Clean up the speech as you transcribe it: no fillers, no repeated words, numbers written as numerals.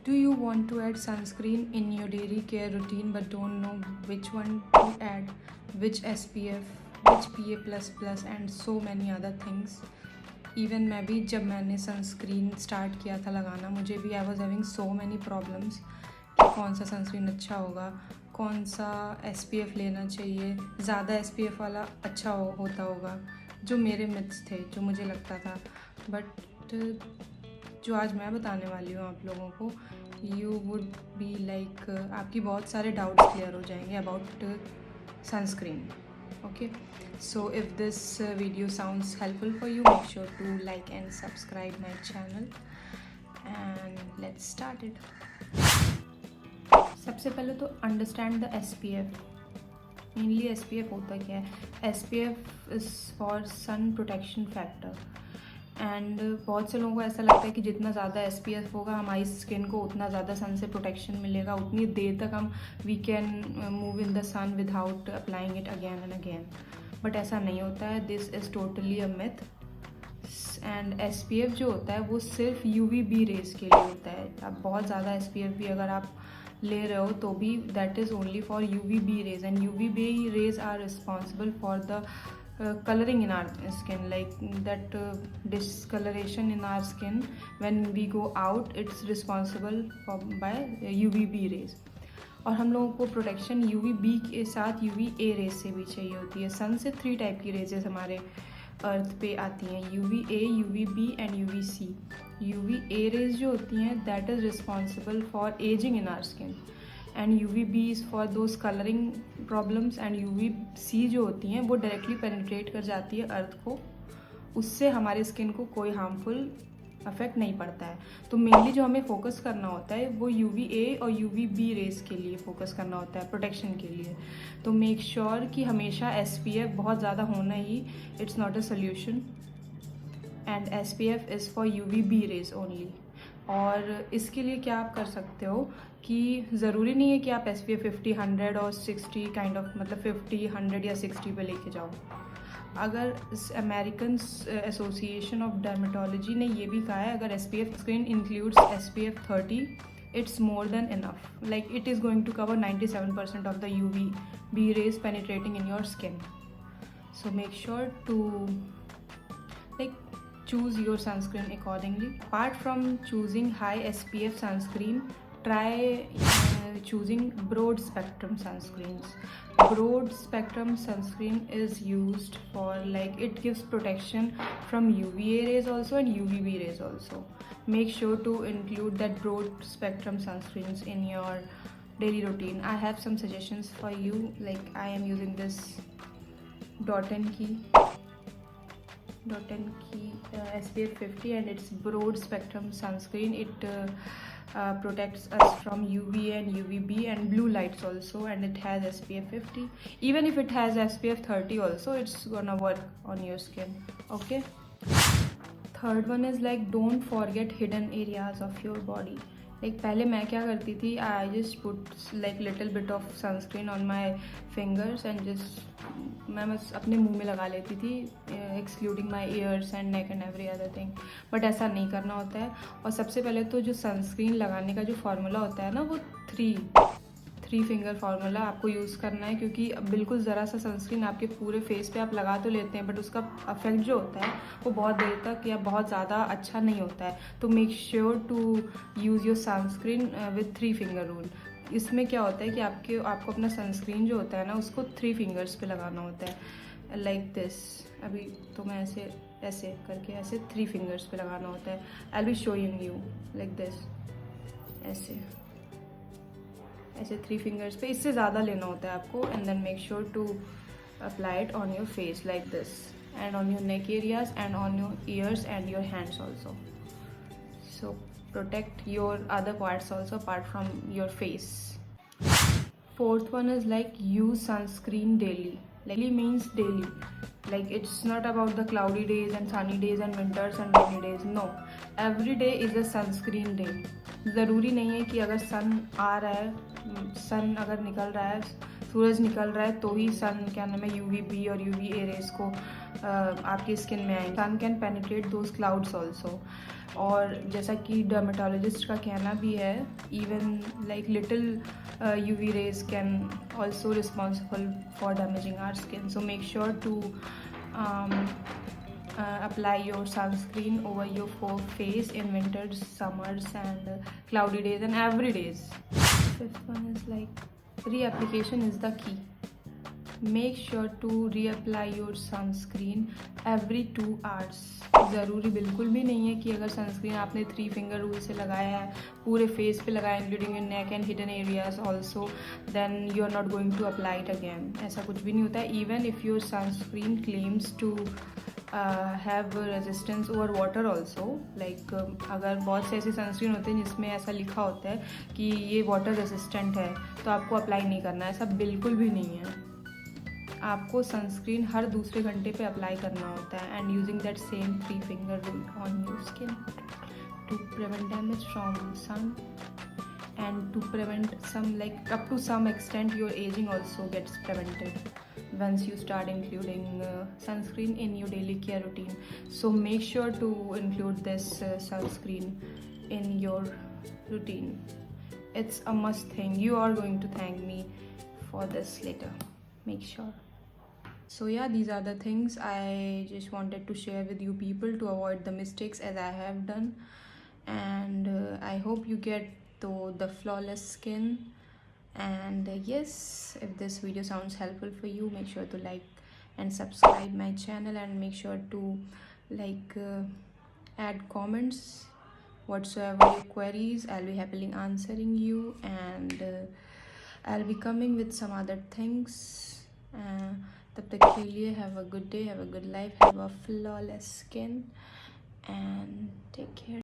Do you want to add sunscreen in your daily care routine but don't know which one to add, which SPF, which PA++ and so many other things? Even मैं भी जब मैंने sunscreen start किया था लगाना, मुझे भी I was having so many problems कि कौन सा सनस्क्रीन अच्छा होगा, कौन सा SPF लेना चाहिए, ज़्यादा SPF वाला अच्छा होता होगा, जो मेरे मिथ्स थे, जो मुझे लगता था. बट जो आज मैं बताने वाली हूँ आप लोगों को, यू वुड बी लाइक आपकी बहुत सारे डाउट्स क्लियर हो जाएंगे about sunscreen. Okay, so if this video sounds helpful for you, make sure to like and subscribe my channel and let's start it. सबसे पहले तो understand the SPF. Mainly SPF होता क्या है? SPF is for sun protection factor. And बहुत से लोगों को ऐसा लगता है कि जितना ज़्यादा SPF होगा हमारी स्किन को उतना ज़्यादा सन से प्रोटेक्शन मिलेगा, उतनी देर तक हम we can move in the sun without applying it again and again. But ऐसा नहीं होता है. This is totally a myth. And SPF जो होता है वो सिर्फ UVB रेज के लिए होता है. अब बहुत ज़्यादा SPF भी अगर आप ले रहे हो तो भी that is only for UVB rays, and UVB rays are responsible for the coloring in our skin, like that discoloration in our skin when we go out, it's responsible by UVB rays. और हम लोगों को protection UVB के साथ UVA raise से भी चाहिए होती है. सन से 3 टाइप की रेजेस हमारे अर्थ पे आती हैं, UVA, UVB and UVC. UVA rays जो होती हैं that is responsible for ageing in our skin, and UVB is for those colouring problems, and UVC जो होती हैं वो डायरेक्टली पेनिट्रेट कर जाती है अर्थ को, उससे हमारे स्किन को कोई हार्मफुल अफेक्ट नहीं पड़ता है. तो मेनली जो हमें फोकस करना होता है वो UVA और UVB रेज के लिए फोकस करना होता है प्रोटेक्शन के लिए. तो मेक श्योर कि हमेशा SPF बहुत ज़्यादा होना ही it's not a solution, and SPF is for UVB rays only. और इसके लिए क्या आप कर सकते हो कि ज़रूरी नहीं है कि आप SPF 50, 100 और 60 काइंड ऑफ, मतलब 50, 100 या 60 पे लेके जाओ. अगर अमेरिकन एसोसिएशन ऑफ डर्मेटोलॉजी ने ये भी कहा है अगर SPF screen includes SPF 30, it's more than enough. Like it is going to cover 97% of the UVB rays penetrating in your skin. So make sure to choose your sunscreen accordingly. Apart from choosing high SPF sunscreen, try choosing broad spectrum sunscreens. Broad spectrum sunscreen is used for, like, it gives protection from UVA rays also and UVB rays also. Make sure to include that broad spectrum sunscreens in your daily routine. I have some suggestions for you, like I am using this Dot & Key SPF 50 and it's broad spectrum sunscreen. It protects us from UVA and UVB and blue lights also, and it has SPF 50. Even if it has SPF 30 also, it's gonna work on your skin. Okay, third one is like don't forget hidden areas of your body. Like पहले मैं क्या करती थी, I just put like little bit of sunscreen on my fingers and just मैं बस अपने मुंह में लगा लेती थी, excluding my years and neck and every other thing. But ऐसा नहीं करना होता है. और सबसे पहले तो जो सनस्क्रीन लगाने का जो फार्मूला होता है ना, वो थ्री फिंगर फार्मूला आपको यूज़ करना है, क्योंकि बिल्कुल ज़रा सा सनस्क्रीन आपके पूरे फेस पे आप लगा तो लेते हैं बट उसका अफेक्ट जो होता है वो बहुत देर तक या बहुत ज़्यादा अच्छा नहीं होता है. तो make sure to use your sunscreen with 3 finger rule. इसमें क्या होता है कि आपको अपना सनस्क्रीन जो होता है ना उसको 3 फिंगर्स पे लगाना होता है, लाइक दिस. अभी तो मैं ऐसे करके ऐसे 3 फिंगर्स पे लगाना होता है. I will be showing you like this, ऐसे 3 फिंगर्स पे. इससे ज़्यादा लेना होता है आपको. And then make sure to apply it on your face like this, and on your neck areas and on your ears and your hands also. So protect your other parts also apart from your face. Fourth one is like use sunscreen daily. Daily means daily. Like it's not about the cloudy days and sunny days and winters and rainy days. No, every day is a sunscreen day. ज़रूरी नहीं है कि अगर सन आ रहा है, सन अगर निकल रहा है, सूरज निकल रहा है तो ही सन क्या नाम है UVB और UVA रेस को आपकी स्किन में आएंगे। Sun can penetrate those clouds also, और जैसा कि डर्मेटोलॉजिस्ट का कहना भी है, even like little UV rays can also responsible for damaging our skin. So make sure to apply your sunscreen over your face in winters, summers and cloudy days and every days. Fifth one is like reapplication is the key. Make sure to reapply your sunscreen every 2 hours. ज़रूरी बिल्कुल भी नहीं है कि अगर sunscreen आपने 3 finger rule से लगाया है, पूरे फेस पे लगाया including your neck and hidden areas also, then you are not going to apply it again. ऐसा कुछ भी नहीं होता है. Even if your sunscreen claims to have resistance over water also, like अगर बहुत से ऐसी सनस्क्रीन होते हैं जिसमें ऐसा लिखा होता है कि ये वाटर रेजिस्टेंट है, तो आपको अप्लाई नहीं करना है. ऐसा बिल्कुल भी नहीं है. आपको सनस्क्रीन हर दूसरे घंटे पे अप्लाई करना होता है, and using that same 3 finger rule on your skin to prevent damage from sun and to prevent some, like up to some extent, your aging also gets prevented once you start including sunscreen in your daily care routine. So make sure to include this sunscreen in your routine. It's a must thing. You are going to thank me for this later. Make sure. So yeah, these are the things I just wanted to share with you people to avoid the mistakes as I have done, and I hope you get the flawless skin. And yes, if this video sounds helpful for you, make sure to like and subscribe my channel, and make sure to like add comments whatsoever your queries. I'll be happily answering you, and I'll be coming with some other things. तब तक के लिए have a good day, have a good life, have a flawless skin, and take care.